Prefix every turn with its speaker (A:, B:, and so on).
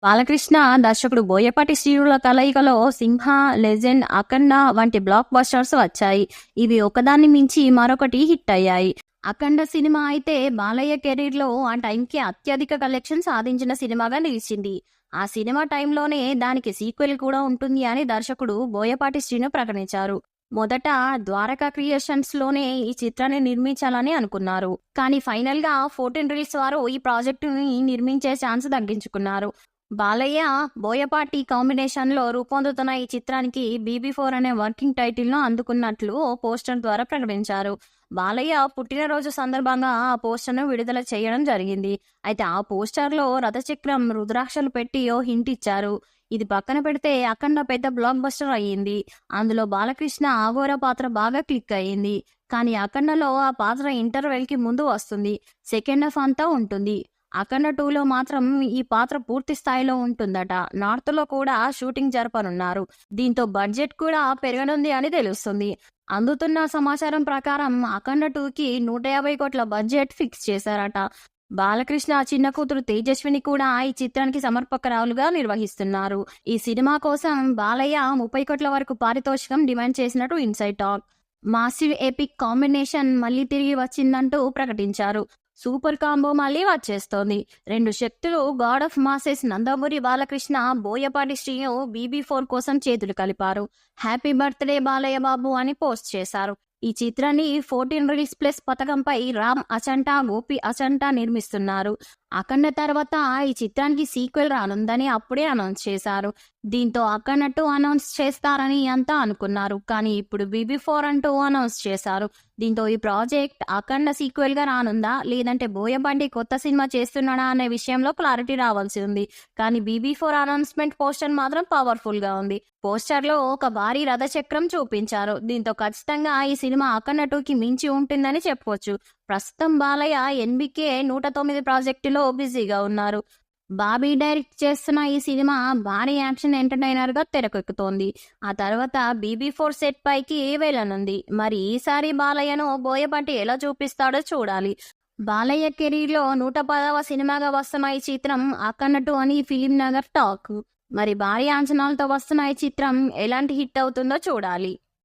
A: బాలకృష్ణ దర్శకుడు బోయపాటి శ్రీనుల కలయికలో సింహ, లెజెండ్, అఖండ వంటి బ్లాక్ బస్టర్స్ వచ్చాయి. ఇవి ఒకదాన్ని మించి మరొకటి హిట్ అయ్యాయి. అఖండ సినిమా అయితే బాలయ్య కెరీర్ లో ఆ టైంకి అత్యధిక కలెక్షన్ సాధించిన సినిమాగా నిలిచింది. ఆ సినిమా టైంలోనే దానికి సీక్వెల్ కూడా ఉంటుంది అని దర్శకుడు బోయపాటి శ్రీను ప్రకటించారు. మొదట ద్వారకా క్రియేషన్స్ లోనే ఈ చిత్రాన్ని నిర్మించాలని అనుకున్నారు. కానీ ఫైనల్ గా 14 రీల్స్ వారు ఈ ప్రాజెక్టుని నిర్మించే ఛాన్స్ దక్కించుకున్నారు. బాలయ్య, బోయపాటి కాంబినేషన్ లో రూపొందుతున్న ఈ చిత్రానికి BB4 అనే వర్కింగ్ టైటిల్ ను అందుకున్నట్లు ఓ పోస్టర్ ద్వారా ప్రకటించారు. బాలయ్య పుట్టినరోజు సందర్భంగా ఆ పోస్టర్ ను విడుదల చేయడం జరిగింది. అయితే ఆ పోస్టర్ లో రథచక్రం, రుద్రాక్షలు పెట్టి ఓ హింట్ ఇచ్చారు. ఇది పక్కన పెడితే అఖండ పెద్ద బ్లాక్ బస్టర్ అయ్యింది. అందులో బాలకృష్ణ ఆఘోర పాత్ర బాగా క్లిక్ అయ్యింది. కానీ అఖండలో ఆ పాత్ర ఇంటర్వెల్ కి ముందు వస్తుంది. సెకండ్ హాఫ్ అంతా ఉంటుంది. అఖండ 2లో మాత్రం ఈ పాత్ర పూర్తి స్థాయిలో ఉంటుందట. నార్త్ లో కూడా షూటింగ్ జరపనున్నారు. దీంతో బడ్జెట్ కూడా పెరగనుంది అని తెలుస్తుంది. అందుతున్న సమాచారం ప్రకారం అఖండ 2కి 150 కోట్ల బడ్జెట్ ఫిక్స్ చేశారట. బాలకృష్ణ చిన్న కూతురు తేజస్విని కూడా ఈ చిత్రానికి సమర్పకరాలుగా నిర్వహిస్తున్నారు. ఈ సినిమా కోసం బాలయ్య 30 కోట్ల వరకు పారితోషికం డిమాండ్ చేసినట్టు inside talk. Massive epic combination మళ్ళీ తిరిగి వచ్చిందంటూ ప్రకటించారు. సూపర్ కాంబో మళ్ళీ వచ్చేస్తోంది. 2 శక్తులు God of masses Nandamuri Balakrishna, Boyapati Srinu BB4 కోసం చేతులు కలిపారు. హ్యాపీ బర్త్డే బాలయ్య బాబు అని పోస్ట్ చేశారు. ఈ చిత్రాన్ని 14 రీల్స్ ప్లస్ పథకంపై రామ్ అచంటా, గోపి అచంటా నిర్మిస్తున్నారు. అఖండ తర్వాత ఈ చిత్రానికి సీక్వెల్ రానుందని అప్పుడే అనౌన్స్ చేశారు. దీంతో అఖండ 2 అనౌన్స్ చేస్తారని అంతా అనుకున్నారు. కానీ ఇప్పుడు BB4 అంటూ అనౌన్స్ చేశారు. దీంతో ఈ ప్రాజెక్ట్ అఖండ సీక్వెల్ గా రానుందా, లేదంటే బోయపాటి కొత్త సినిమా చేస్తున్నాడా అనే విషయంలో క్లారిటీ రావాల్సి ఉంది. కానీ BB4 అనౌన్స్మెంట్ పోస్టర్ మాత్రం పవర్ఫుల్ గా ఉంది. పోస్టర్ లో ఒక భారీ రథచక్రం చూపించారు. దీంతో ఖచ్చితంగా ఈ సినిమా అఖండ 2కి మించి ఉంటుందని చెప్పవచ్చు. ప్రస్తుతం బాలయ్య NBK 109 ప్రాజెక్టులో బిజీగా ఉన్నారు. బాబీ డైరెక్ట్ చేస్తున్న ఈ సినిమా భారీ యాక్షన్ ఎంటర్టైనర్ గా తెరకెక్కుతోంది. ఆ తర్వాత BB4 సెట్ పైకి వెళ్ళనుంది. మరి ఈసారి బాలయ్యను బోయపాటి ఎలా చూపిస్తాడో చూడాలి. బాలయ్య కెరీర్ లో 110వ సినిమాగా వస్తున్న ఈ చిత్రం అఖండ 2 అని ఫిలిం నగర్ టాక్. మరి భారీ అంచనాలతో వస్తున్న ఈ చిత్రం ఎలాంటి హిట్ అవుతుందో చూడాలి.